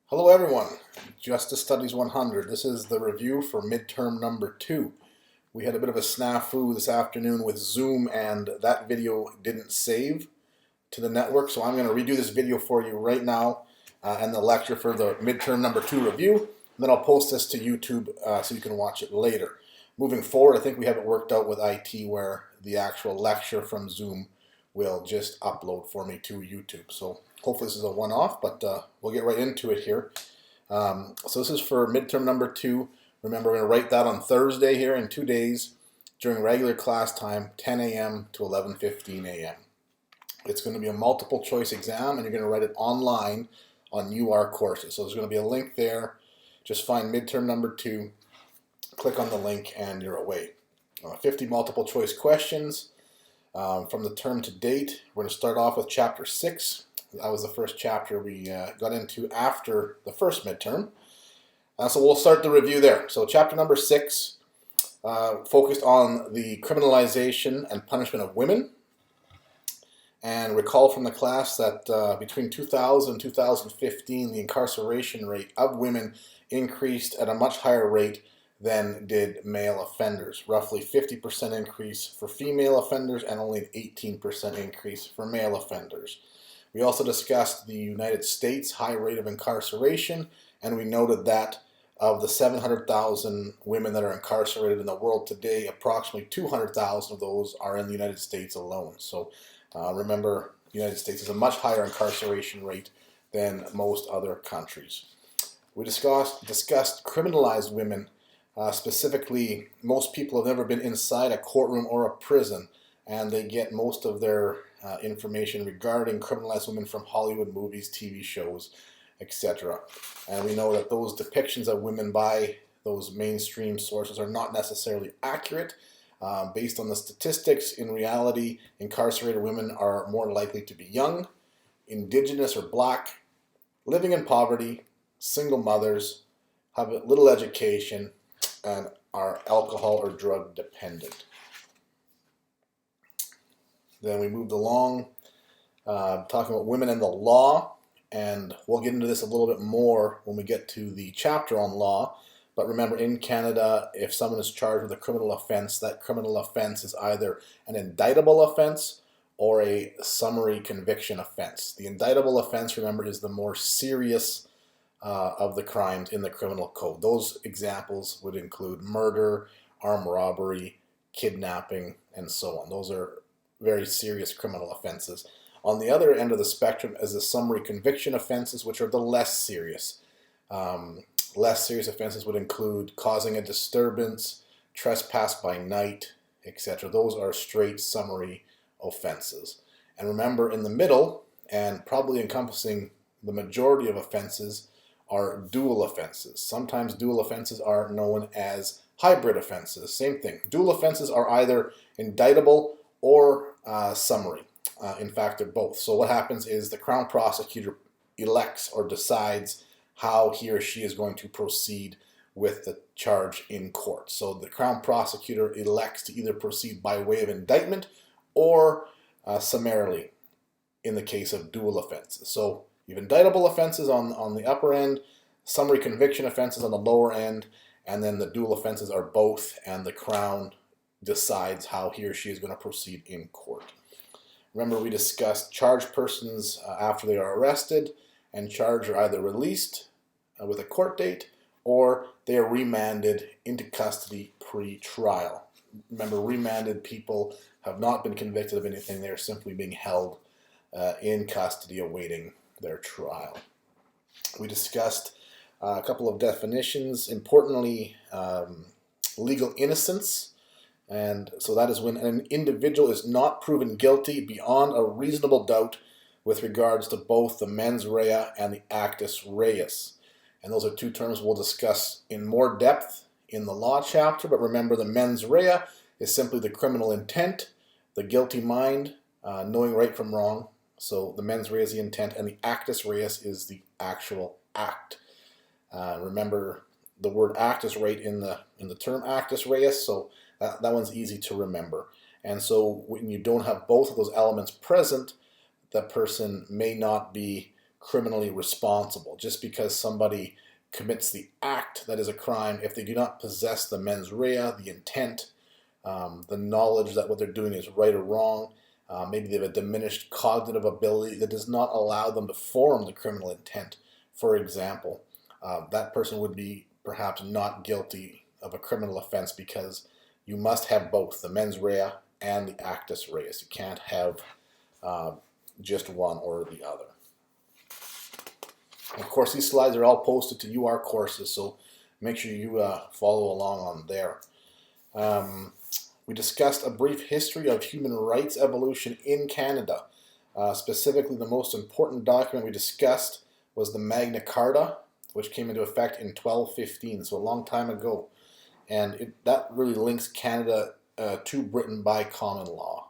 Hello everyone, Justice Studies 100. This is the review for midterm number 2. We had a bit of a snafu this afternoon with Zoom and that video didn't save to the network, so I'm going to redo this video for you right now and the lecture for the midterm number 2 review. And then I'll post this to YouTube so you can watch it later. Moving forward, I think we have it worked out with IT where the actual lecture from Zoom will just upload for me to YouTube. So hopefully this is a one-off, but we'll get right into it here. So this is for midterm number 2. Remember, we're going to write that on Thursday here in 2 days during regular class time, 10 a.m. to 11:15 a.m. It's going to be a multiple choice exam, and you're going to write it online on UR courses. So there's going to be a link there. Just find midterm number 2, click on the link, and you're away. 50 multiple choice questions from the term to date. We're going to start off with chapter 6. That was the first chapter we got into after the first midterm. So we'll start the review there. So chapter number 6 focused on the criminalization and punishment of women. And recall from the class that between 2000 and 2015, the incarceration rate of women increased at a much higher rate than did male offenders. Roughly 50% increase for female offenders and only an 18% increase for male offenders. We also discussed the United States' high rate of incarceration, and we noted that of the 700,000 women that are incarcerated in the world today, approximately 200,000 of those are in the United States alone. So remember, the United States has a much higher incarceration rate than most other countries. We discussed criminalized women. Specifically, most people have never been inside a courtroom or a prison, and they get most of their information regarding criminalized women from Hollywood movies, TV shows, etc. And we know that those depictions of women by those mainstream sources are not necessarily accurate. Based on the statistics, in reality, incarcerated women are more likely to be young, indigenous or black, living in poverty, single mothers, have little education, and are alcohol or drug dependent. Then we moved along talking about women and the law, and we'll get into this a little bit more when we get to the chapter on law. But remember, in Canada, if someone is charged with a criminal offense, that criminal offense is either an indictable offense or a summary conviction offense. The indictable offense, remember, is the more serious of the crimes in the criminal code. Those examples would include murder, armed robbery, kidnapping, and so on. Those are very serious criminal offenses. On the other end of the spectrum is the summary conviction offenses, which are the less serious. Less serious offenses would include causing a disturbance, trespass by night, etc. Those are straight summary offenses. And remember, in the middle, and probably encompassing the majority of offenses, are dual offenses. Sometimes dual offenses are known as hybrid offenses. Same thing. Dual offenses are either indictable or summary. In fact, they're both. So what happens is the Crown prosecutor elects or decides how he or she is going to proceed with the charge in court. So the Crown prosecutor elects to either proceed by way of indictment or summarily in the case of dual offenses. So you have indictable offenses on the upper end, summary conviction offenses on the lower end, and then the dual offenses are both, and the Crown decides how he or she is going to proceed in court. Remember, we discussed charged persons after they are arrested and charged are either released with a court date or they are remanded into custody pre-trial. Remember, remanded people have not been convicted of anything. They are simply being held in custody awaiting their trial. We discussed a couple of definitions. Importantly, legal innocence. And so that is when an individual is not proven guilty beyond a reasonable doubt with regards to both the mens rea and the actus reus. And those are two terms we'll discuss in more depth in the law chapter. But remember, the mens rea is simply the criminal intent, the guilty mind, knowing right from wrong. So the mens rea is the intent, and the actus reus is the actual act. Remember, the word act is right in the term actus reus, so that one's easy to remember. And so when you don't have both of those elements present, the person may not be criminally responsible. Just because somebody commits the act that is a crime, if they do not possess the mens rea, the intent, the knowledge that what they're doing is right or wrong, maybe they have a diminished cognitive ability that does not allow them to form the criminal intent, for example, that person would be perhaps not guilty of a criminal offense, because you must have both the mens rea and the actus reus. You can't have just one or the other. And of course, these slides are all posted to UR courses, so make sure you follow along on there. We discussed a brief history of human rights evolution in Canada. Specifically, the most important document we discussed was the Magna Carta, which came into effect in 1215, so a long time ago. And that really links Canada to Britain by common law.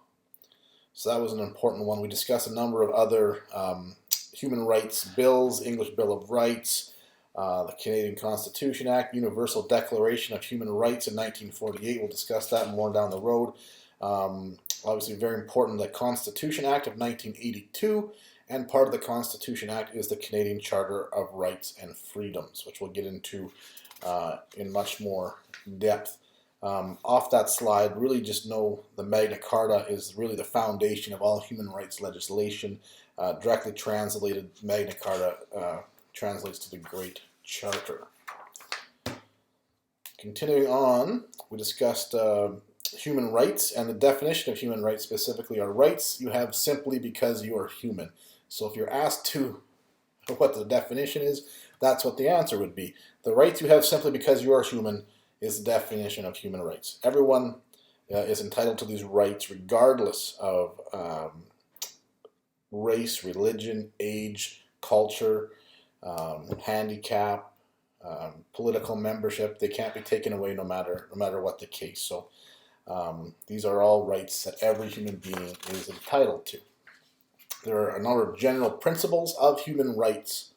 So that was an important one. We discussed a number of other human rights bills: English Bill of Rights, the Canadian Constitution Act, Universal Declaration of Human Rights in 1948. We'll discuss that more down the road. Obviously very important, the Constitution Act of 1982, and part of the Constitution Act is the Canadian Charter of Rights and Freedoms, which we'll get into in much more depth. Off that slide, really just know the Magna Carta is really the foundation of all human rights legislation. Directly translated, Magna Carta translates to the Great Charter. Continuing on, we discussed human rights, and the definition of human rights specifically are rights you have simply because you are human. So if you're asked to what the definition is, that's what the answer would be. The rights you have simply because you are human is the definition of human rights. Everyone is entitled to these rights regardless of race, religion, age, culture, handicap, political membership. They can't be taken away no matter what the case. So these are all rights that every human being is entitled to. There are a number of general principles of human rights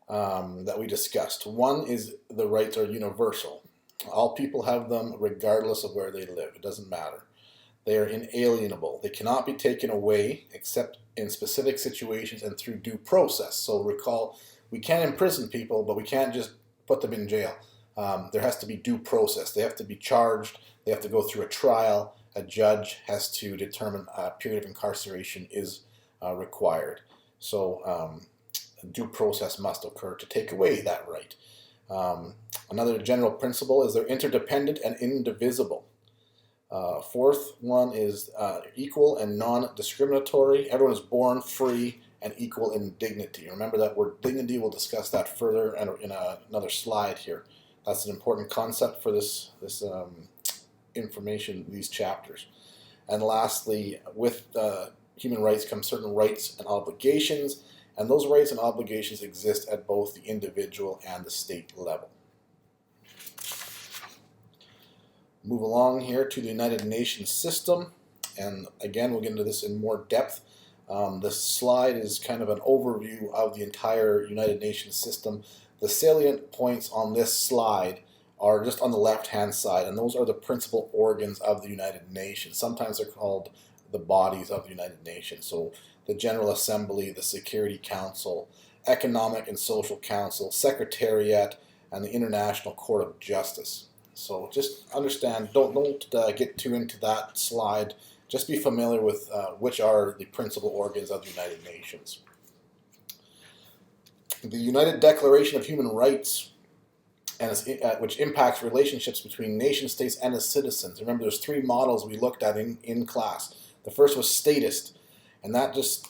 that we discussed. One is the rights are universal. All people have them regardless of where they live. It doesn't matter. They are inalienable. They cannot be taken away except in specific situations and through due process. So recall, we can imprison people, but we can't just put them in jail. There has to be due process. They have to be charged. They have to go through a trial. A judge has to determine a period of incarceration is required. So due process must occur to take away that right. Another general principle is they're interdependent and indivisible. Fourth one is equal and non-discriminatory. Everyone is born free and equal in dignity. Remember that word dignity. We'll discuss that further in another slide here. That's an important concept for this information, these chapters. And lastly, with human rights come certain rights and obligations, and those rights and obligations exist at both the individual and the state level. Move along here to the United Nations system, and again we'll get into this in more depth. This slide is kind of an overview of the entire United Nations system. The salient points on this slide are just on the left hand side, and those are the principal organs of the United Nations. Sometimes they're called the bodies of the United Nations. So the General Assembly, the Security Council, Economic and Social Council, Secretariat, and the International Court of Justice. So just understand, don't get too into that slide. Just be familiar with which are the principal organs of the United Nations. The United Declaration of Human Rights, which impacts relationships between nation states and its citizens. Remember, there's three models we looked at in class. The first was statist, and that just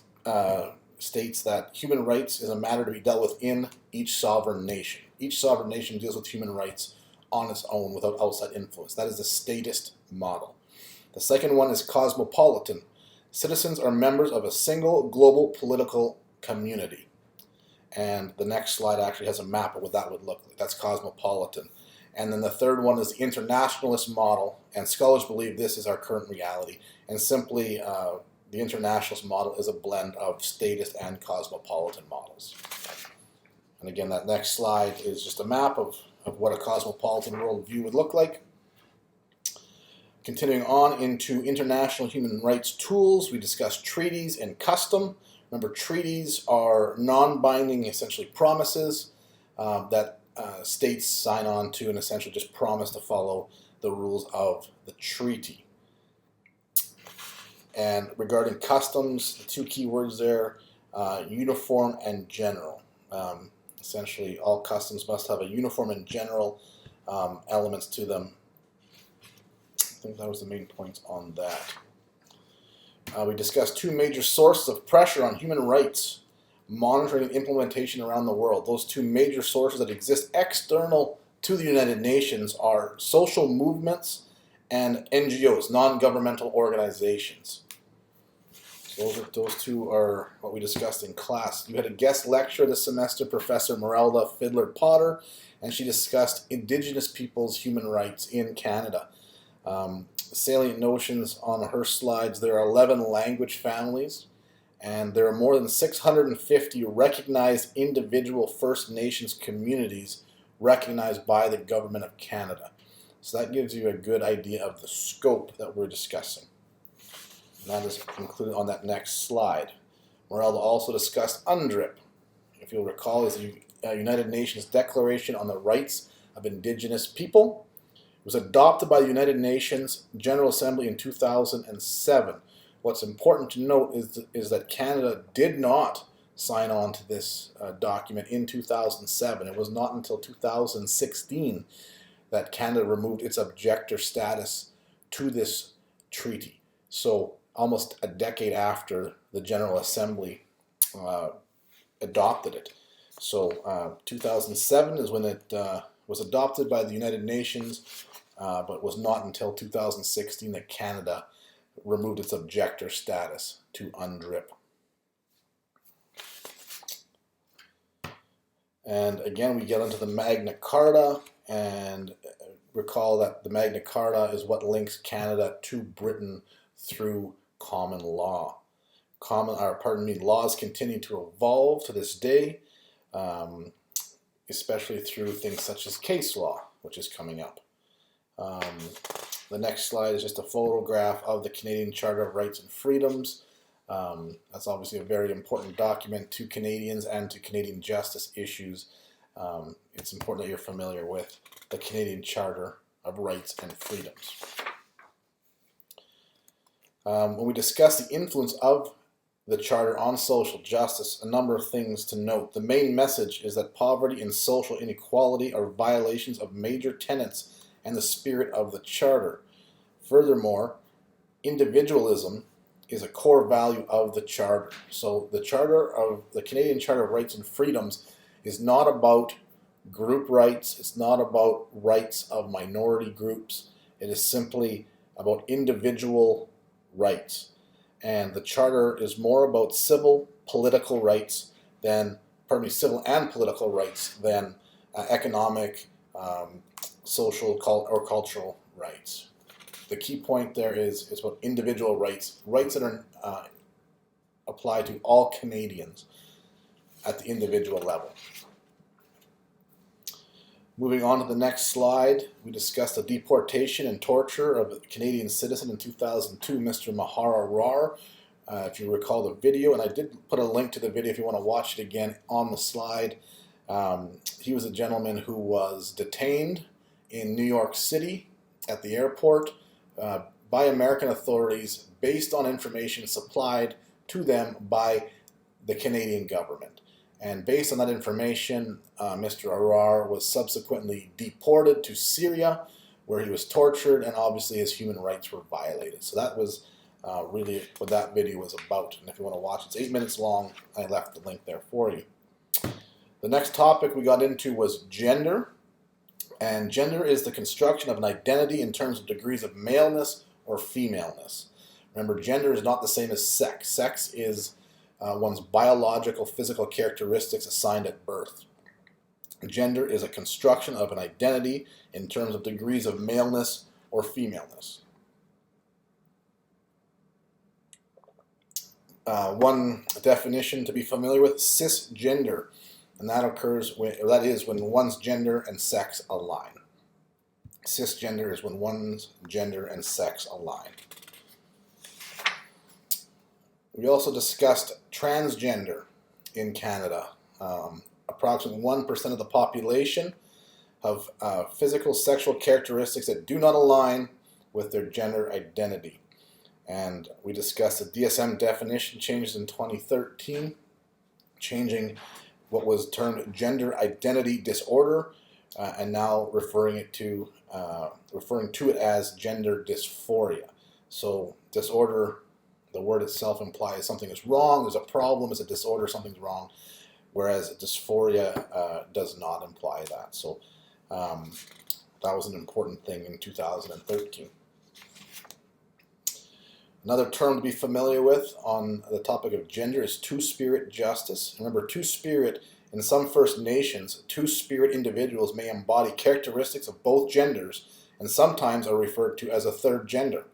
states that human rights is a matter to be dealt with in each sovereign nation. Each sovereign nation deals with human rights on its own without outside influence. That is the statist model. The second one is cosmopolitan. Citizens are members of a single global political community. And the next slide actually has a map of what that would look like. That's cosmopolitan. And then the third one is the internationalist model, and scholars believe this is our current reality. And simply, the internationalist model is a blend of statist and cosmopolitan models. And again, that next slide is just a map of what a cosmopolitan worldview would look like. Continuing on into international human rights tools, we discussed treaties and custom. Remember, treaties are non-binding, essentially promises that states sign on to and essentially just promise to follow the rules of the treaty. And regarding customs, the two key words there, uniform and general. Essentially, all customs must have a uniform and general elements to them. I think that was the main point on that. We discussed two major sources of pressure on human rights, monitoring and implementation around the world. Those two major sources that exist external to the United Nations are social movements and NGOs, non-governmental organizations. Those two are what we discussed in class. You had a guest lecture this semester, Professor Merelda Fidler-Potter, and she discussed Indigenous peoples' human rights in Canada. Salient notions on her slides, there are 11 language families, and there are more than 650 recognized individual First Nations communities recognized by the Government of Canada. So that gives you a good idea of the scope that we're discussing. And that is included on that next slide. Merelda also discussed UNDRIP. If you'll recall, is the United Nations Declaration on the Rights of Indigenous People. It was adopted by the United Nations General Assembly in 2007. What's important to note is that Canada did not sign on to this document in 2007. It was not until 2016 that Canada removed its objector status to this treaty. So almost a decade after the General Assembly adopted it. So 2007 is when it was adopted by the United Nations, but was not until 2016 that Canada removed its objector status to UNDRIP. And again, we get into the Magna Carta, and recall that the Magna Carta is what links Canada to Britain through common law. Laws continue to evolve to this day, especially through things such as case law, which is coming up. The next slide is just a photograph of the Canadian Charter of Rights and Freedoms. That's obviously a very important document to Canadians and to Canadian justice issues. It's important that you're familiar with the Canadian Charter of Rights and Freedoms. When we discuss the influence of the Charter on social justice, a number of things to note. The main message is that poverty and social inequality are violations of major tenets and the spirit of the Charter. Furthermore, individualism is a core value of the Charter. So the Canadian Charter of Rights and Freedoms is not about group rights. It's not about rights of minority groups. It is simply about individual rights. And the Charter is more about civil and political rights than economic, social, or cultural rights. The key point there is about individual rights, rights that are apply to all Canadians at the individual level. Moving on to the next slide, we discussed the deportation and torture of a Canadian citizen in 2002, Mr. Mahara Rar. If you recall the video, and I did put a link to the video if you want to watch it again on the slide. He was a gentleman who was detained in New York City at the airport by American authorities based on information supplied to them by the Canadian government. And based on that information, Mr. Arar was subsequently deported to Syria, where he was tortured, and obviously his human rights were violated. So that was really what that video was about. And if you want to watch, it's 8 minutes long. I left the link there for you. The next topic we got into was gender. And gender is the construction of an identity in terms of degrees of maleness or femaleness. Remember, gender is not the same as sex. Sex is one's biological physical characteristics assigned at birth. Gender is a construction of an identity in terms of degrees of maleness or femaleness. One definition to be familiar with: cisgender, and that is when one's gender and sex align. Cisgender is when one's gender and sex align. We also discussed transgender in Canada. Approximately 1% of the population have physical sexual characteristics that do not align with their gender identity. And we discussed the DSM definition changes in 2013, changing what was termed gender identity disorder, and now referring to it as gender dysphoria. So disorder, the word itself implies something is wrong, there's a problem, it's a disorder, something's wrong, whereas dysphoria does not imply that. So that was an important thing in 2013. Another term to be familiar with on the topic of gender is two-spirit justice. Remember, two-spirit, in some First Nations, two-spirit individuals may embody characteristics of both genders and sometimes are referred to as a third gender.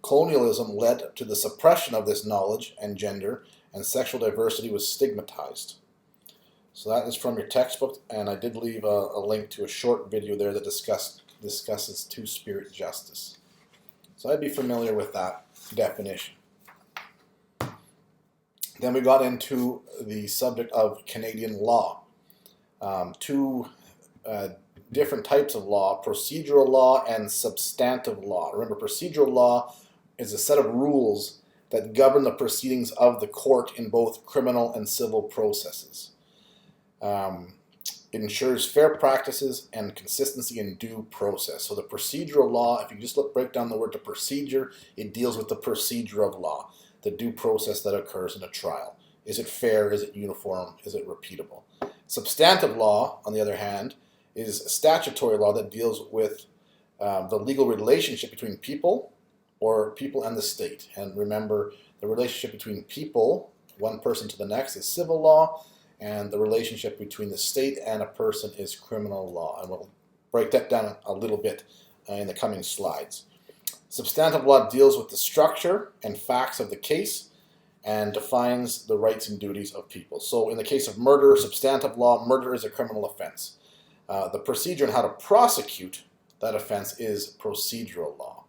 Colonialism led to the suppression of this knowledge and gender, and sexual diversity was stigmatized. So that is from your textbook, and I did leave a link to a short video there that discusses two-spirit justice. So I'd be familiar with that definition. Then we got into the subject of Canadian law. Two different types of law, procedural law and substantive law. Remember, procedural law is a set of rules that govern the proceedings of the court in both criminal and civil processes. It ensures fair practices and consistency in due process. So the procedural law, if you just break down the word to procedure, it deals with the procedure of law, the due process that occurs in a trial. Is it fair? Is it uniform? Is it repeatable? Substantive law, on the other hand, is statutory law that deals with the legal relationship between people or people and the state. And remember, the relationship between people, one person to the next, is civil law, and the relationship between the state and a person is criminal law. And we'll break that down a little bit in the coming slides. Substantive law deals with the structure and facts of the case and defines the rights and duties of people. So in the case of murder, substantive law, murder is a criminal offense. The procedure and how to prosecute that offense is procedural law.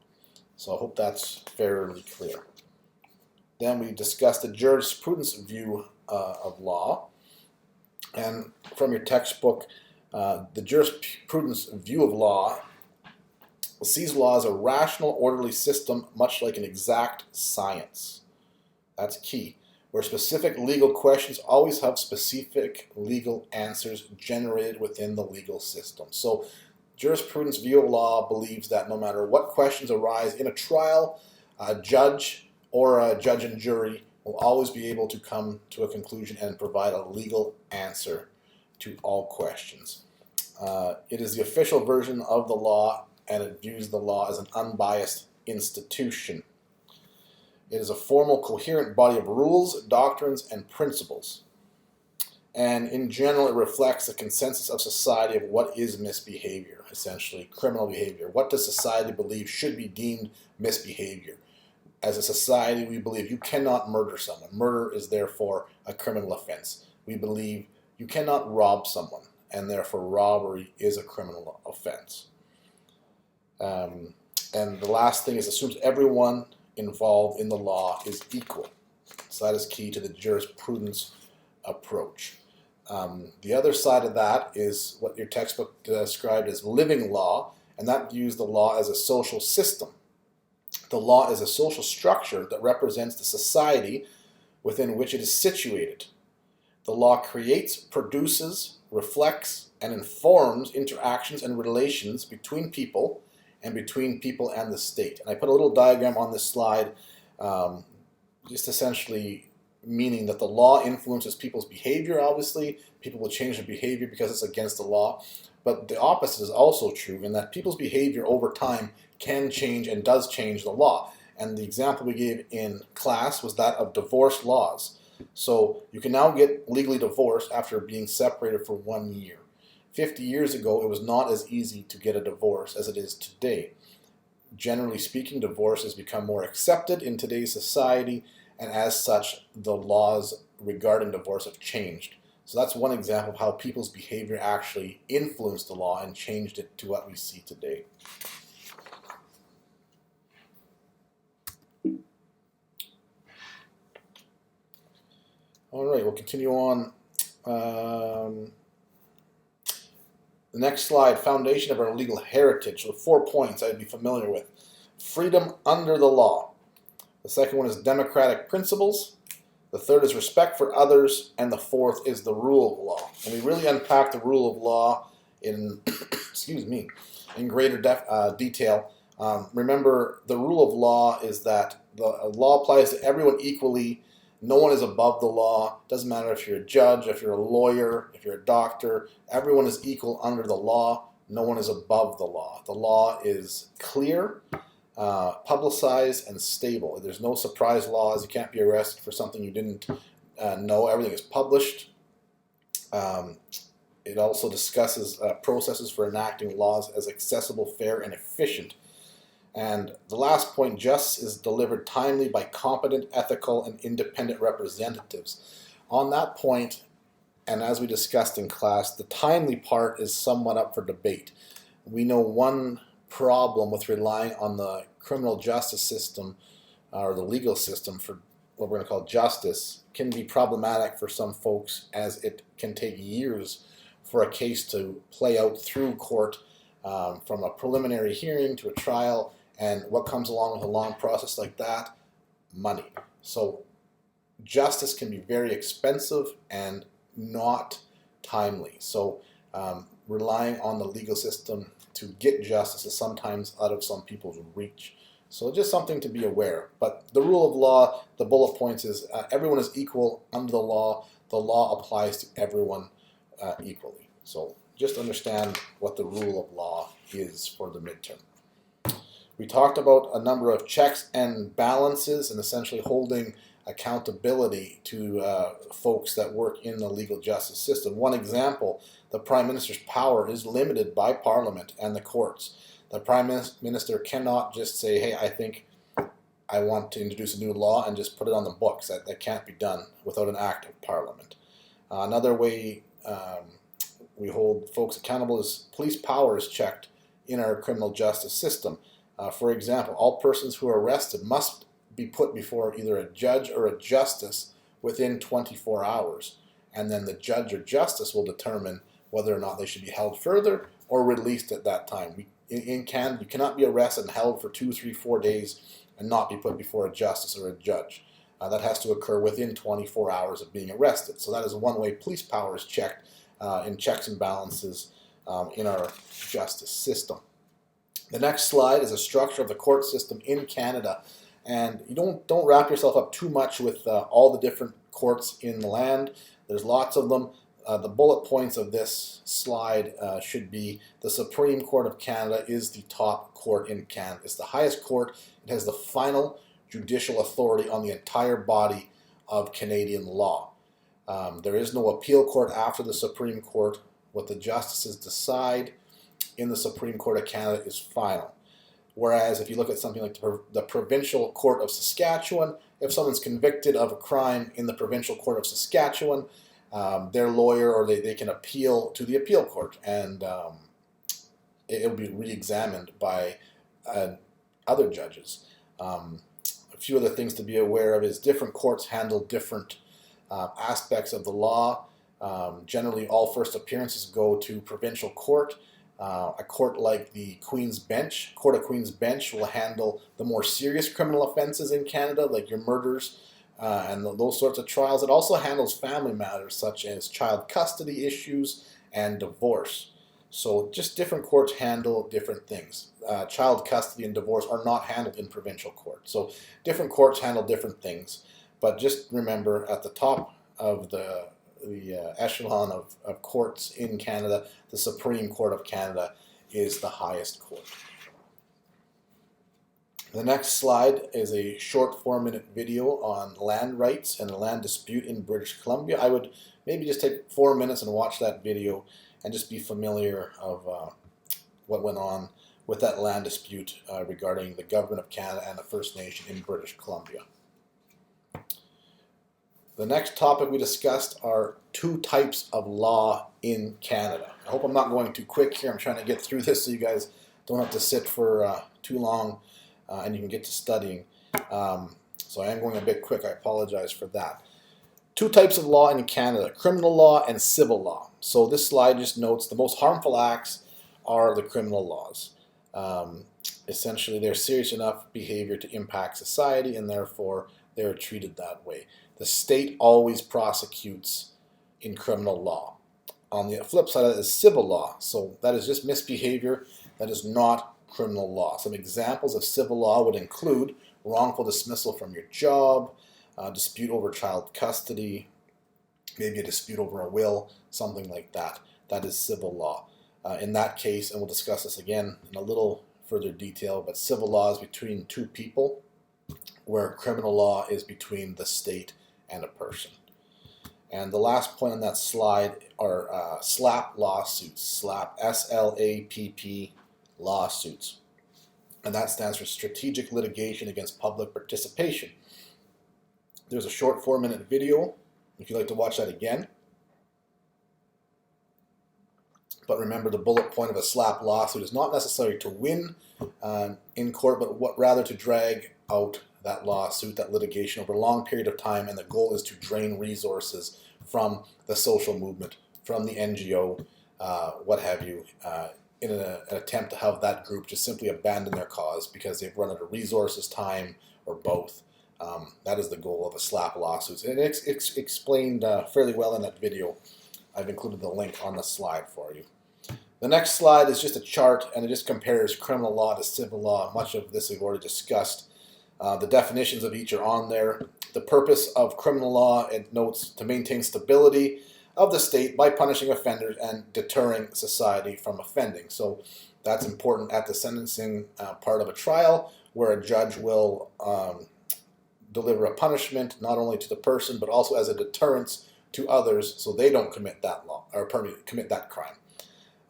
So I hope that's fairly clear. Then we discussed the jurisprudence view of law. And from your textbook, the jurisprudence view of law sees law as a rational, orderly system, much like an exact science. That's key, where specific legal questions always have specific legal answers generated within the legal system. So jurisprudence view of law believes that no matter what questions arise in a trial, a judge or a judge and jury will always be able to come to a conclusion and provide a legal answer to all questions. It is the official version of the law, and it views the law as an unbiased institution. It is a formal, coherent body of rules, doctrines, and principles. And in general, it reflects the consensus of society of what is misbehavior, essentially, criminal behavior. What does society believe should be deemed misbehavior? As a society, we believe you cannot murder someone. Murder is therefore a criminal offense. We believe you cannot rob someone, and therefore robbery is a criminal offense. And the last thing is assumes everyone involved in the law is equal. So that is key to the jurisprudence approach. The other side of that is what your textbook described as living law, and that views the law as a social system. The law is a social structure that represents the society within which it is situated. The law creates, produces, reflects, and informs interactions and relations between people and the state. And I put a little diagram on this slide, just essentially meaning that the law influences people's behavior, obviously. People will change their behavior because it's against the law. But the opposite is also true, in that people's behavior over time can change and does change the law. And the example we gave in class was that of divorce laws. So you can now get legally divorced after being separated for 1 year. 50 years ago, it was not as easy to get a divorce as it is today. Generally speaking, divorce has become more accepted in today's society, and as such, the laws regarding divorce have changed. So that's one example of how people's behavior actually influenced the law and changed it to what we see today. All right, we'll continue on. The next slide, foundation of our legal heritage. So 4 points I'd be familiar with. Freedom under the law. The second one is democratic principles. The third is respect for others. And the fourth is the rule of law. And we really unpack the rule of law in, excuse me, in greater detail. Remember, the rule of law is that the law applies to everyone equally. No one is above the law. Doesn't matter if you're a judge, if you're a lawyer, if you're a doctor. Everyone is equal under the law. No one is above the law. The law is clear, publicized, and stable. There's no surprise laws. You can't be arrested for something you didn't know. Everything is published. It also discusses processes for enacting laws as accessible, fair, and efficient. And the last point, justice is delivered timely by competent, ethical, and independent representatives. On that point, and as we discussed in class, the timely part is somewhat up for debate. We know one problem with relying on the criminal justice system or the legal system for what we're going to call justice can be problematic for some folks, as it can take years for a case to play out through court, from a preliminary hearing to a trial. And what comes along with a long process like that? Money. So justice can be very expensive and not timely. So relying on the legal system to get justice is sometimes out of some people's reach. So just something to be aware of. But the rule of law, the bullet points is everyone is equal under the law. The law applies to everyone equally. So just understand what the rule of law is for the midterm. We talked about a number of checks and balances and essentially holding accountability to folks that work in the legal justice system. One example, the Prime Minister's power is limited by Parliament and the courts. The Prime Minister cannot just say, hey, I think I want to introduce a new law and just put it on the books. That can't be done without an act of Parliament. Another way we hold folks accountable is police power is checked in our criminal justice system. For example, all persons who are arrested must be put before either a judge or a justice within 24 hours. And then the judge or justice will determine whether or not they should be held further or released at that time. In Canada, you cannot be arrested and held for 2, 3, 4 days and not be put before a justice or a judge. That has to occur within 24 hours of being arrested. So that is one way police power is checked in checks and balances in our justice system. The next slide is a structure of the court system in Canada. And you don't wrap yourself up too much with all the different courts in the land. There's lots of them. The bullet points of this slide should be the Supreme Court of Canada is the top court in Canada. It's the highest court. It has the final judicial authority on the entire body of Canadian law. There is no appeal court after the Supreme Court. What the justices decide in the Supreme Court of Canada is final. Whereas if you look at something like the Provincial Court of Saskatchewan, if someone's convicted of a crime in the Provincial Court of Saskatchewan, their lawyer or they can appeal to the appeal court, and it will be re-examined by other judges. A few other things to be aware of is different courts handle different aspects of the law. Generally, all first appearances go to provincial court. A court like the Queen's Bench, Court of Queen's Bench, will handle the more serious criminal offenses in Canada, like your murders and those sorts of trials. It also handles family matters such as child custody issues and divorce. So just different courts handle different things. Child custody and divorce are not handled in provincial court. So different courts handle different things. But just remember, at the top of the echelon of courts in Canada, the Supreme Court of Canada is the highest court. The next slide is a short 4-minute video on land rights and a land dispute in British Columbia. I would maybe just take 4 minutes and watch that video and just be familiar of what went on with that land dispute regarding the Government of Canada and the First Nation in British Columbia. The next topic we discussed are 2 types of law in Canada. I hope I'm not going too quick here. I'm trying to get through this so you guys don't have to sit for too long and you can get to studying. So I am going a bit quick. I apologize for that. Two types of law in Canada, criminal law and civil law. So this slide just notes the most harmful acts are the criminal laws. Essentially, they're serious enough behavior to impact society, and therefore they're treated that way. The state always prosecutes in criminal law. On the flip side of that is civil law. So that is just misbehavior. That is not criminal law. Some examples of civil law would include wrongful dismissal from your job, dispute over child custody, maybe a dispute over a will, something like that. That is civil law. In that case, and we'll discuss this again in a little further detail, but civil law is between two people, where criminal law is between the state and a person. And the last point on that slide are SLAPP lawsuits. SLAPP, S-L-A-P-P lawsuits. And that stands for Strategic Litigation Against Public Participation. There's a short 4-minute video if you'd like to watch that again. But remember, the bullet point of a SLAPP lawsuit is not necessarily to win in court, but rather to drag out that lawsuit, that litigation over a long period of time, and the goal is to drain resources from the social movement, from the NGO, what have you, in an attempt to have that group just simply abandon their cause because they've run out of resources, time, or both. That is the goal of a SLAPP lawsuit. And it's explained fairly well in that video. I've included the link on the slide for you. The next slide is just a chart, and it just compares criminal law to civil law. Much of this we've already discussed. The definitions of each are on there. The purpose of criminal law, it notes to maintain stability of the state by punishing offenders and deterring society from offending. So that's important at the sentencing part of a trial, where a judge will deliver a punishment not only to the person but also as a deterrence to others, so they don't commit that law or commit that crime.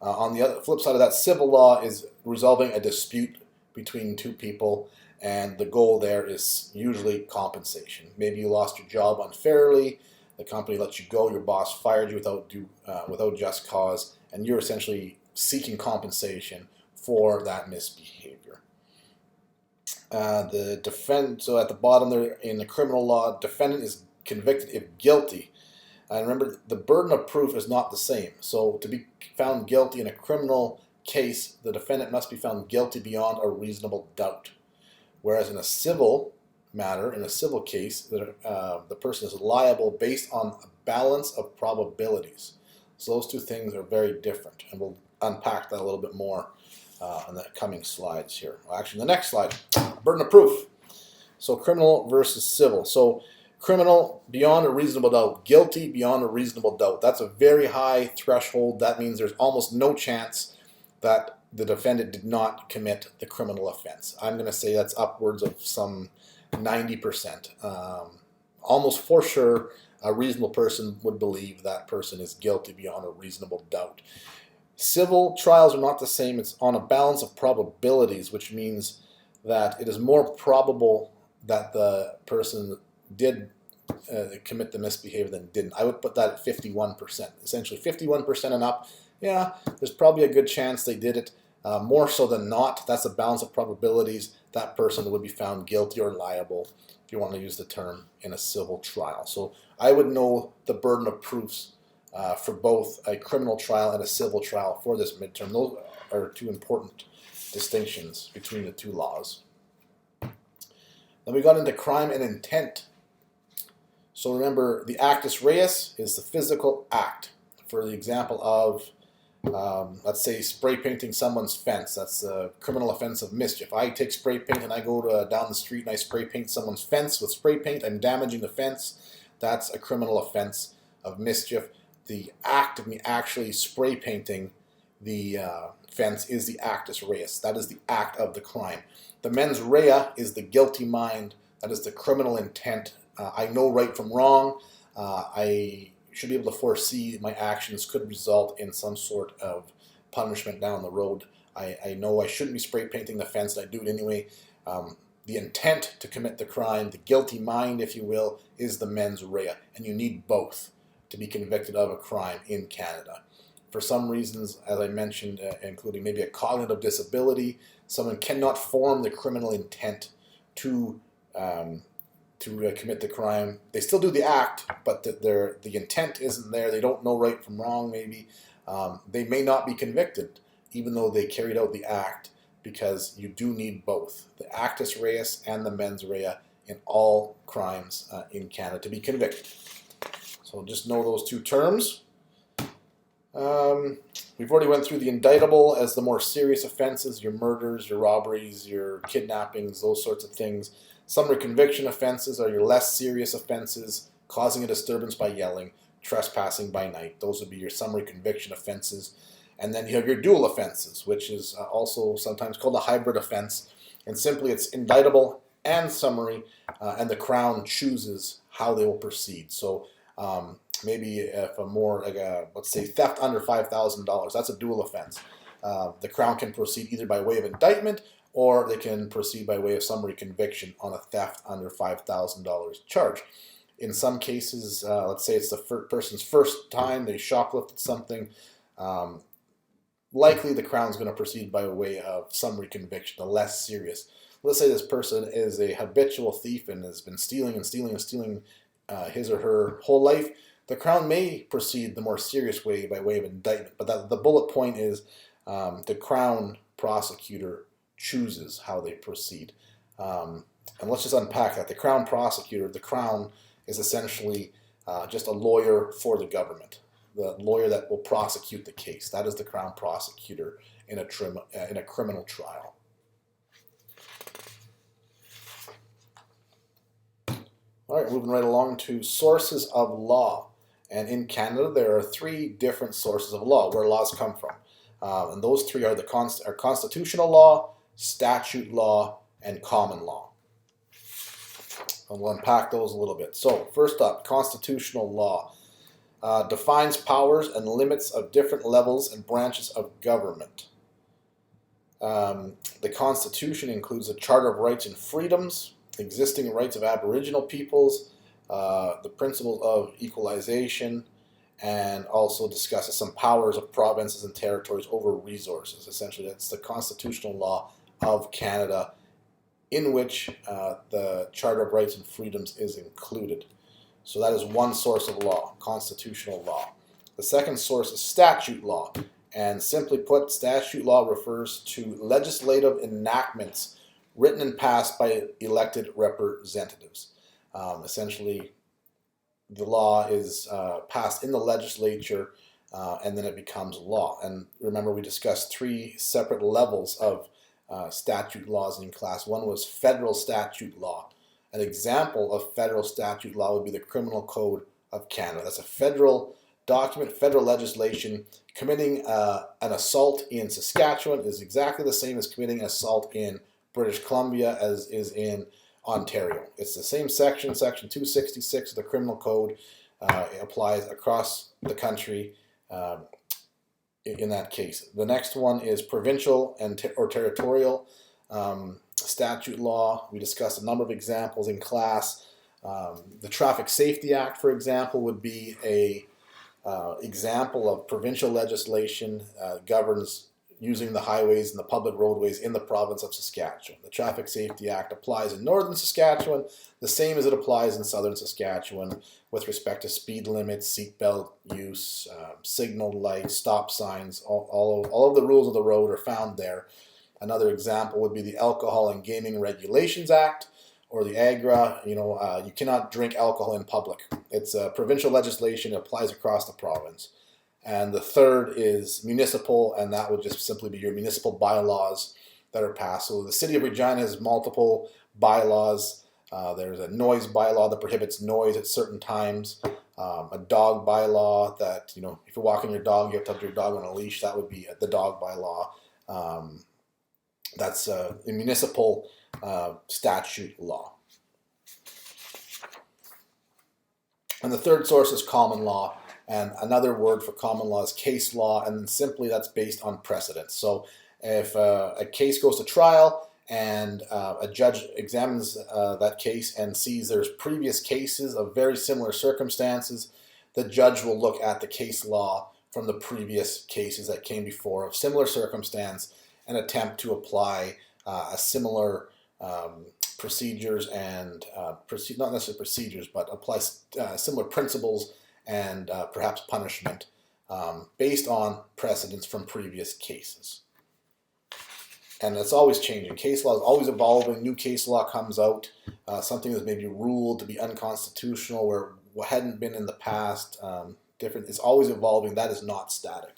On the other flip side of that, civil law is resolving a dispute between two people, and the goal there is usually compensation. Maybe you lost your job unfairly, the company let you go, your boss fired you without just cause, and you're essentially seeking compensation for that misbehavior. So at the bottom there in the criminal law, defendant is convicted if guilty. And remember, the burden of proof is not the same. So to be found guilty in a criminal case, the defendant must be found guilty beyond a reasonable doubt. Whereas in a civil matter, in a civil case, the person is liable based on a balance of probabilities. So those two things are very different, and we'll unpack that a little bit more in the coming slides here. Well, actually, the next slide, burden of proof. So criminal versus civil. So criminal, beyond a reasonable doubt. Guilty, beyond a reasonable doubt. That's a very high threshold. That means there's almost no chance that the defendant did not commit the criminal offense. I'm going to say that's upwards of some 90%. Almost for sure, a reasonable person would believe that person is guilty beyond a reasonable doubt. Civil trials are not the same. It's on a balance of probabilities, which means that it is more probable that the person did commit the misbehavior than didn't. I would put that at 51%. Essentially 51% and up, yeah, there's probably a good chance they did it. More so than not, that's a balance of probabilities. That person would be found guilty or liable, if you want to use the term, in a civil trial. So I would know the burden of proofs for both a criminal trial and a civil trial for this midterm. Those are two important distinctions between the two laws. Then we got into crime and intent. So remember, the actus reus is the physical act. For the example of, let's say, spray painting someone's fence. That's a criminal offense of mischief. I take spray paint and I go down the street and I spray paint someone's fence with spray paint. I'm damaging the fence. That's a criminal offense of mischief. The act of me actually spray painting the fence is the actus reus. That is the act of the crime. The mens rea is the guilty mind. That is the criminal intent. I know right from wrong. I should be able to foresee my actions could result in some sort of punishment down the road. I know I shouldn't be spray painting the fence, and I do it anyway. The intent to commit the crime, the guilty mind, if you will, is the mens rea. And you need both to be convicted of a crime in Canada. For some reasons, as I mentioned, including maybe a cognitive disability, someone cannot form the criminal intent to to commit the crime. They still do the act, but the intent isn't there. They don't know right from wrong, maybe. They may not be convicted, even though they carried out the act, because you do need both, the actus reus and the mens rea, in all crimes in Canada to be convicted. So just know those two terms. We've already went through the indictable as the more serious offenses, your murders, your robberies, your kidnappings, those sorts of things. Summary conviction offenses are your less serious offenses, causing a disturbance by yelling, trespassing by night. Those would be your summary conviction offenses. And then you have your dual offenses, which is also sometimes called a hybrid offense. And simply it's indictable and summary, and the Crown chooses how they will proceed. So maybe if a more, like let's say theft under $5,000, that's a dual offense. The Crown can proceed either by way of indictment, or they can proceed by way of summary conviction on a theft under $5,000 charge. In some cases, let's say it's the person's first time they shoplifted something, likely the Crown's going to proceed by way of summary conviction, the less serious. Let's say this person is a habitual thief and has been stealing and stealing and stealing his or her whole life. The Crown may proceed the more serious way by way of indictment, but the bullet point is the Crown prosecutor chooses how they proceed. And let's just unpack that. The Crown prosecutor, the Crown is essentially just a lawyer for the government, the lawyer that will prosecute the case. That is the Crown prosecutor in a criminal trial. All right, moving right along to sources of law. And in Canada, there are three different sources of law, where laws come from. And those three are constitutional law, statute law, and common law. And we'll unpack those a little bit. So first up, constitutional law defines powers and limits of different levels and branches of government. The Constitution includes a Charter of Rights and Freedoms, existing rights of Aboriginal peoples, the principle of equalization, and also discusses some powers of provinces and territories over resources. Essentially, that's the constitutional law of Canada, in which the Charter of Rights and Freedoms is included. So that is one source of law, constitutional law. The second source is statute law, and simply put, statute law refers to legislative enactments written and passed by elected representatives. Essentially, the law is passed in the legislature, and then it becomes law. And remember, we discussed three separate levels of statute laws in class. One was federal statute law. An example of federal statute law would be the Criminal Code of Canada. That's a federal document, federal legislation. Committing an assault in Saskatchewan is exactly the same as committing an assault in British Columbia as is in Ontario. It's the same section, section 266 of the Criminal Code. It applies across the country in that case. The next one is provincial and or territorial statute law. We discussed a number of examples in class. The Traffic Safety Act, for example, would be a example of provincial legislation governs using the highways and the public roadways in the province of Saskatchewan. The Traffic Safety Act applies in northern Saskatchewan, the same as it applies in southern Saskatchewan with respect to speed limits, seatbelt use, signal lights, stop signs. All of the rules of the road are found there. Another example would be the Alcohol and Gaming Regulations Act, or the AGRA. You cannot drink alcohol in public. It's a provincial legislation. It applies across the province. And the third is municipal, and that would just simply be your municipal bylaws that are passed. So the City of Regina has multiple bylaws. There's a noise bylaw that prohibits noise at certain times. A dog bylaw that, if you're walking your dog, you have to have your dog on a leash. That would be the dog bylaw. That's a municipal statute law. And the third source is common law. And another word for common law is case law, and simply that's based on precedent. So if a case goes to trial and a judge examines that case and sees there's previous cases of very similar circumstances, the judge will look at the case law from the previous cases that came before of similar circumstance and attempt to apply a similar procedures and not necessarily procedures, but apply similar principles and perhaps punishment based on precedents from previous cases. And it's always changing. Case law is always evolving. New case law comes out. Something that's maybe ruled to be unconstitutional where what hadn't been in the past. Different. It's always evolving. That is not static.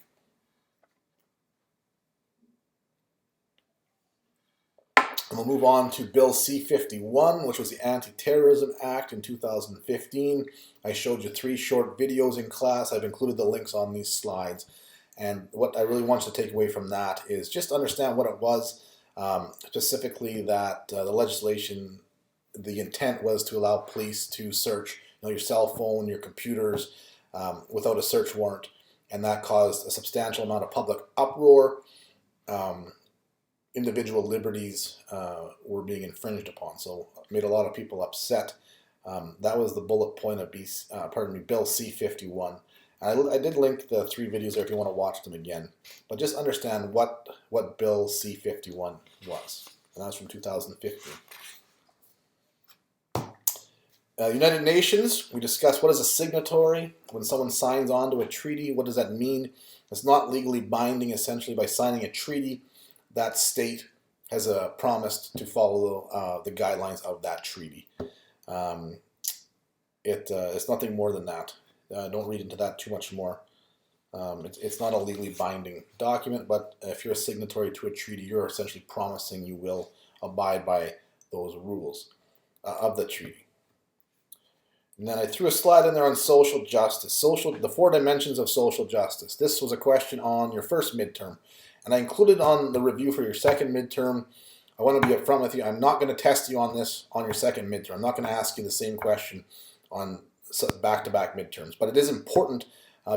And we'll move on to Bill C-51, which was the Anti-Terrorism Act in 2015. I showed you 3 short videos in class. I've included the links on these slides. And what I really want you to take away from that is just understand what it was, specifically that the legislation, the intent was to allow police to search your cell phone, your computers, without a search warrant. And that caused a substantial amount of public uproar. Individual liberties were being infringed upon, so it made a lot of people upset. That was the bullet point of Bill C-51. I did link the 3 videos there if you want to watch them again, but just understand what Bill C-51 was, and that was from 2015. United Nations, we discussed what is a signatory. When someone signs on to a treaty, what does that mean? It's not legally binding. Essentially, by signing a treaty, that state has promised to follow the guidelines of that treaty. It's nothing more than that. Don't read into that too much more. It's not a legally binding document, but if you're a signatory to a treaty, you're essentially promising you will abide by those rules of the treaty. And then I threw a slide in there on social justice. The 4 dimensions of social justice. This was a question on your first midterm. And I included on the review for your second midterm. I want to be upfront with you. I'm not going to test you on this on your second midterm. I'm not going to ask you the same question on back-to-back midterms. But it is important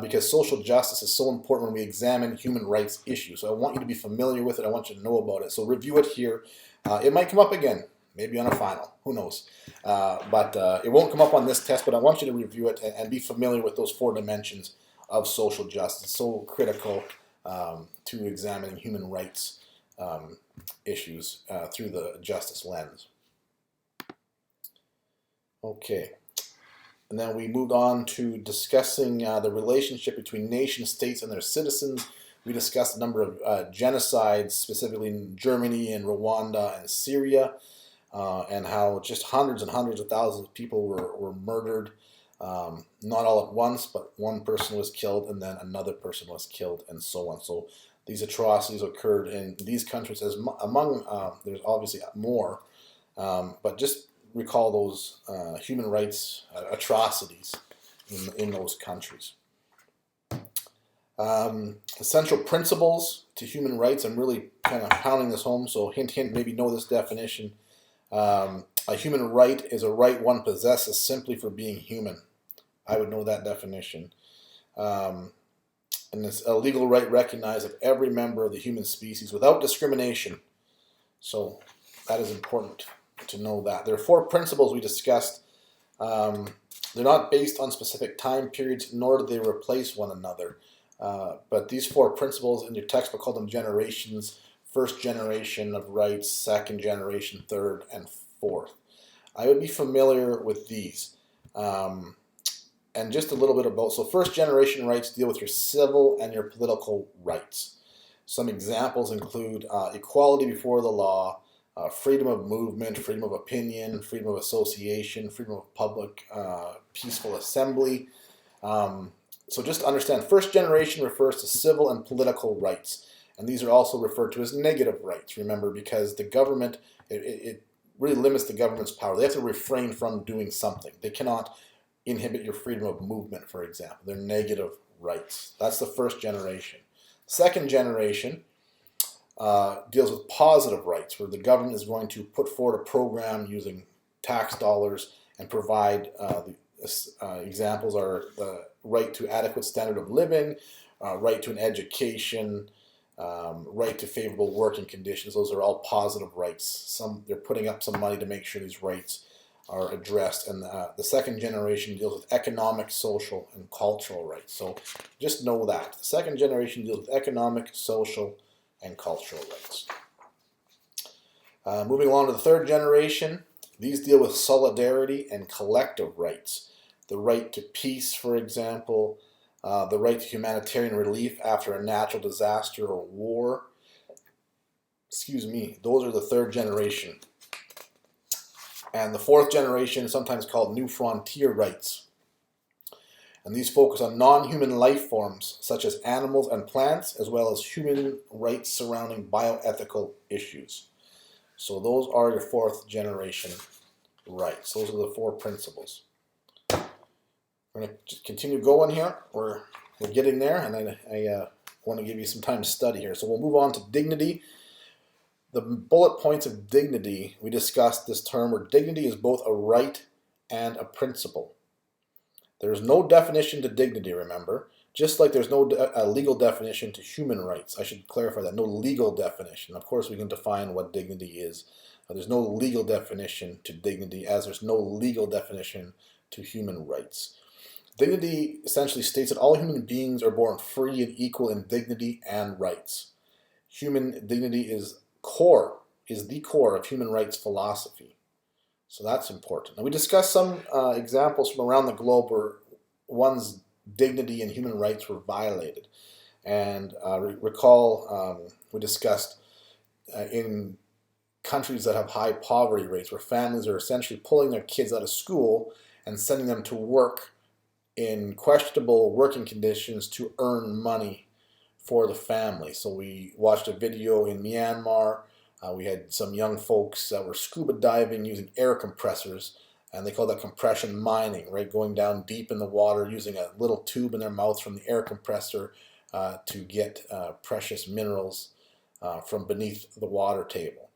because social justice is so important when we examine human rights issues. So I want you to be familiar with it. I want you to know about it. So review it here. It might come up again, maybe on a final. Who knows? But it won't come up on this test, but I want you to review it and be familiar with those 4 dimensions of social justice. So critical to examining human rights issues through the justice lens. Okay. And then we moved on to discussing the relationship between nation states and their citizens. We discussed a number of genocides, specifically in Germany and Rwanda and Syria, and how just hundreds and hundreds of thousands of people were murdered, not all at once, but one person was killed and then another person was killed and so on. So these atrocities occurred in these countries, there's obviously more, but just recall those human rights atrocities in those countries. Essential principles to human rights. I'm really kind of pounding this home, so hint, hint, maybe know this definition. A human right is a right one possesses simply for being human. I would know that definition. And it's a legal right recognized of every member of the human species without discrimination. So that is important to know that. There are 4 principles we discussed. They're not based on specific time periods, nor do they replace one another. But these 4 principles in your textbook call them generations. First generation of rights, second generation, third, and fourth. I would be familiar with these. And just a little bit about, so first generation rights deal with your civil and your political rights. Some examples include equality before the law, freedom of movement, freedom of opinion, freedom of association, freedom of public peaceful assembly. So just to understand, first generation refers to civil and political rights. And these are also referred to as negative rights, remember, because the government, it really limits the government's power. They have to refrain from doing something. They cannot inhibit your freedom of movement, for example. They're negative rights. That's the first generation. Second generation deals with positive rights, where the government is going to put forward a program using tax dollars and provide examples are the right to adequate standard of living, right to an education, right to favorable working conditions. Those are all positive rights. They're putting up some money to make sure these rights are addressed. And the second generation deals with economic, social, and cultural rights. So just know that. The second generation deals with economic, social, and cultural rights. Moving along to the third generation, These deal with solidarity and collective rights. The right to peace, for example, the right to humanitarian relief after a natural disaster or war. Excuse me, those are the third generation. And the fourth generation is sometimes called New Frontier rights. And these focus on non-human life forms such as animals and plants, as well as human rights surrounding bioethical issues. So those are your fourth generation rights. Those are the four principles. We're going to just continue going here. We're getting there, and I want to give you some time to study here. So we'll move on to dignity. The bullet points of dignity, we discussed this term where dignity is both a right and a principle. There is no definition to dignity, remember, just like there's no legal definition to human rights. I should clarify that, no legal definition. Of course, we can define what dignity is. There's no legal definition to dignity, as there's no legal definition to human rights. Dignity essentially states that all human beings are born free and equal in dignity and rights. Human dignity is the core of human rights philosophy. So that's important. And we discussed some examples from around the globe where one's dignity and human rights were violated. And recall we discussed in countries that have high poverty rates, where families are essentially pulling their kids out of school and sending them to work in questionable working conditions to earn money for the family. So we watched a video in Myanmar. We had some young folks that were scuba diving using air compressors, and they call that compression mining, right? Going down deep in the water using a little tube in their mouth from the air compressor to get precious minerals from beneath the water table.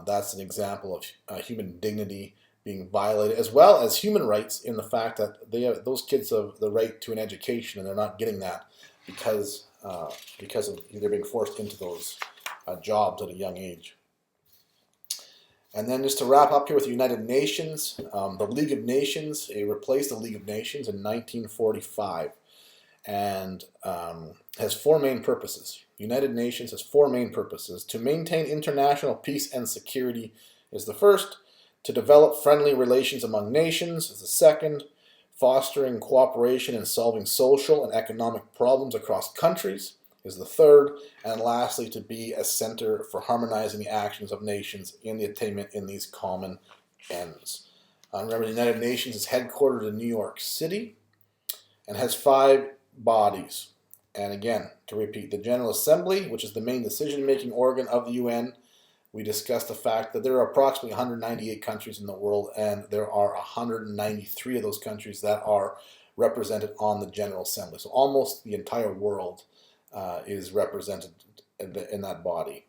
That's an example of human dignity being violated, as well as human rights in the fact that those kids have the right to an education, and they're not getting that because of they're being forced into those jobs at a young age. And then just to wrap up here with the United Nations, the League of Nations, it replaced the League of Nations in 1945 and has four main purposes. United Nations has four main purposes. To maintain international peace and security is the first. To develop friendly relations among nations is the second. Fostering cooperation and solving social and economic problems across countries is the third. And lastly, to be a center for harmonizing the actions of nations in the attainment in these common ends. Remember, the United Nations is headquartered in New York City and has 5 bodies. And again, to repeat, the General Assembly, which is the main decision-making organ of the UN. We discussed the fact that there are approximately 198 countries in the world, and there are 193 of those countries that are represented on the General Assembly. So almost the entire world is represented in that body,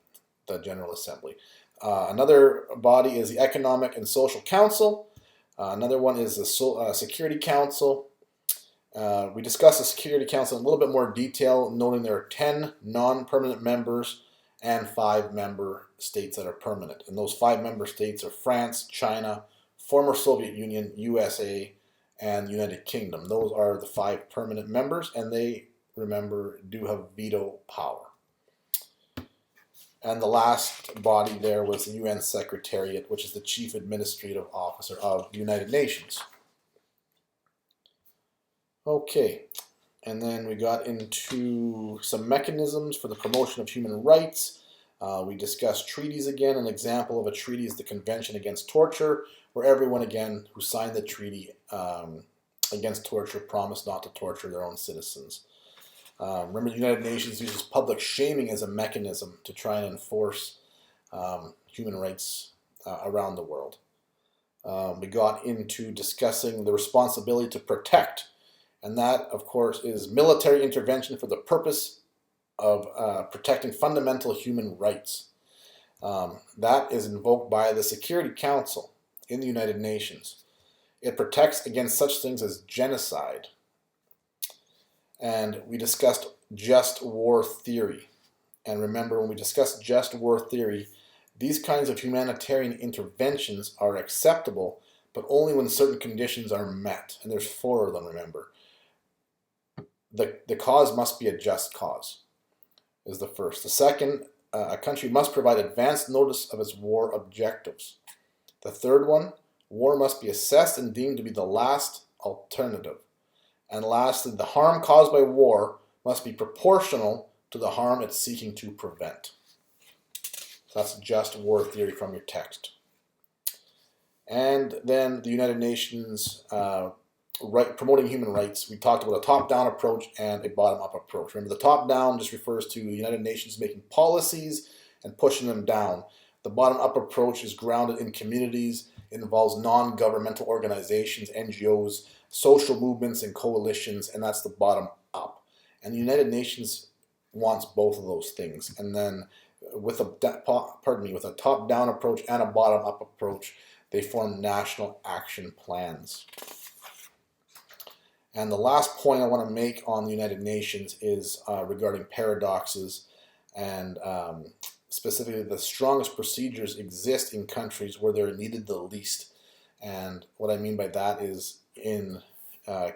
the General Assembly. Another body is the Economic and Social Council. Another one is the Security Council. We discussed the Security Council in a little bit more detail, noting there are 10 non-permanent members and 5 member states that are permanent. And those 5 member states are France, China, former Soviet Union, USA, and United Kingdom. Those are the 5 permanent members, and they, remember, do have veto power. And the last body there was the UN Secretariat, which is the Chief Administrative Officer of the United Nations. Okay. And then we got into some mechanisms for the promotion of human rights. We discussed treaties again. An example of a treaty is the Convention Against Torture, where everyone, again, who signed the treaty against torture promised not to torture their own citizens. Remember, the United Nations uses public shaming as a mechanism to try and enforce human rights around the world. We got into discussing the responsibility to protect. And that, of course, is military intervention for the purpose of protecting fundamental human rights. That is invoked by the Security Council in the United Nations. It protects against such things as genocide. And we discussed just war theory. And remember, when we discussed just war theory, these kinds of humanitarian interventions are acceptable, but only when certain conditions are met. And there's 4 of them, remember. The cause must be a just cause, is the first. The second, a country must provide advance notice of its war objectives. The third one, War must be assessed and deemed to be the last alternative. And lastly, the harm caused by war must be proportional to the harm it's seeking to prevent. So that's just war theory from your text. And then the United Nations promoting human rights. We talked about a top-down approach and a bottom-up approach. Remember, the top-down just refers to the United Nations making policies and pushing them down. The bottom-up approach is grounded in communities. It involves non-governmental organizations, NGOs, social movements, and coalitions, and that's the bottom-up. And the United Nations wants both of those things. And then with a top-down approach and a bottom-up approach, they form national action plans. And the last point I want to make on the United Nations is regarding paradoxes, and specifically the strongest procedures exist in countries where they're needed the least. And what I mean by that is in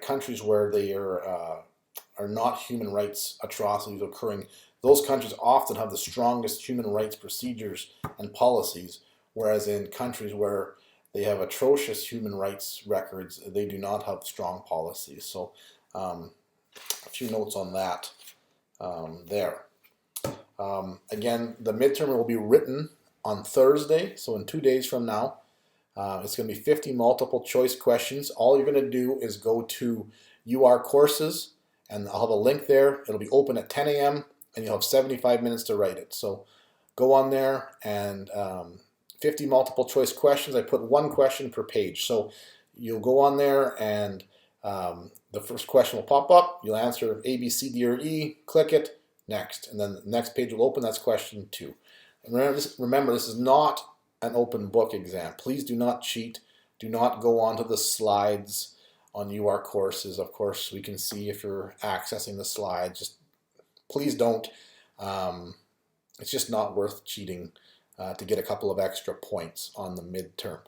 countries where there are not human rights atrocities occurring, those countries often have the strongest human rights procedures and policies, whereas in countries where they have atrocious human rights records, they do not have strong policies. So a few notes on that there. Again, the midterm will be written on Thursday, so in 2 days from now. It's going to be 50 multiple choice questions. All you're going to do is go to UR Courses, and I'll have a link there. It'll be open at 10 a.m., and you'll have 75 minutes to write it. So go on there, and 50 multiple choice questions. I put one question per page. So you'll go on there, and the first question will pop up. You'll answer A, B, C, D, or E. Click it. Next. And then the next page will open. That's question 2. And remember, this is not an open book exam. Please do not cheat. Do not go onto the slides on UR Courses. Of course, we can see if you're accessing the slides. Just please don't. It's just not worth cheating to get a couple of extra points on the midterm.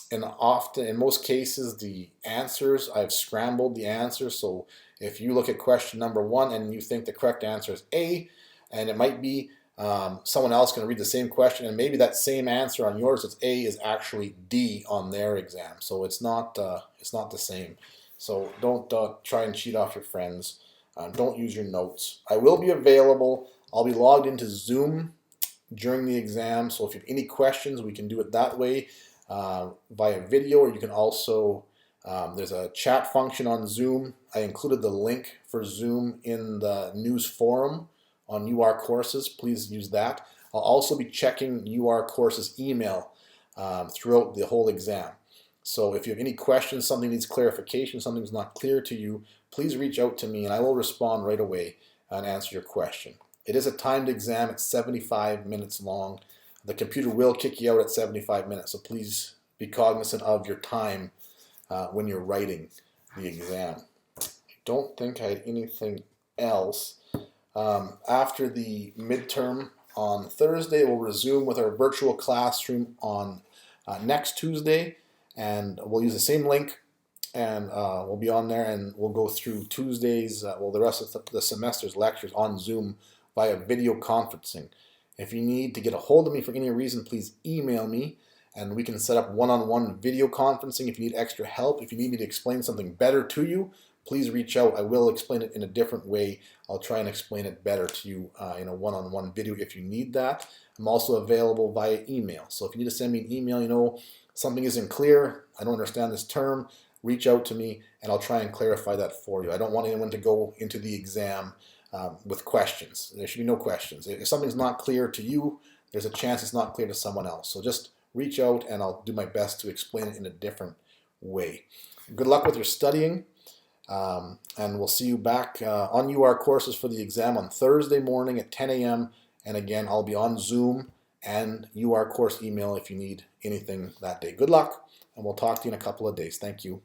And often, in most cases, the answers, I've scrambled the answers. So if you look at question number 1 and you think the correct answer is A, and it might be someone else going to read the same question, and maybe that same answer on yours, it's A, is actually D on their exam. So it's not the same. So don't try and cheat off your friends. Don't use your notes. I will be available. I'll be logged into Zoom during the exam. So if you have any questions, we can do it that way via video, or you can also, there's a chat function on Zoom. I included the link for Zoom in the news forum on UR Courses. Please use that. I'll also be checking UR Courses email throughout the whole exam. So if you have any questions, something needs clarification, something's not clear to you, please reach out to me and I will respond right away and answer your question. It is a timed exam. It's 75 minutes long. The computer will kick you out at 75 minutes, so please be cognizant of your time when you're writing the exam. I don't think I had anything else. After the midterm on Thursday, we'll resume with our virtual classroom on next Tuesday, and we'll use the same link, and we'll be on there, and we'll go through Tuesday's, the rest of the semester's lectures on Zoom via video conferencing. If you need to get a hold of me for any reason, please email me, and we can set up one-on-one video conferencing if you need extra help. If you need me to explain something better to you, please reach out. I will explain it in a different way. I'll try and explain it better to you in a one-on-one video if you need that. I'm also available via email. So if you need to send me an email, you know, something isn't clear, I don't understand this term, reach out to me and I'll try and clarify that for you. I don't want anyone to go into the exam with questions. There should be no questions. If something's not clear to you, there's a chance it's not clear to someone else. So just reach out and I'll do my best to explain it in a different way. Good luck with your studying, and we'll see you back on UR Courses for the exam on Thursday morning at 10 a.m. And again, I'll be on Zoom and UR Course email if you need anything that day. Good luck, and we'll talk to you in a couple of days. Thank you.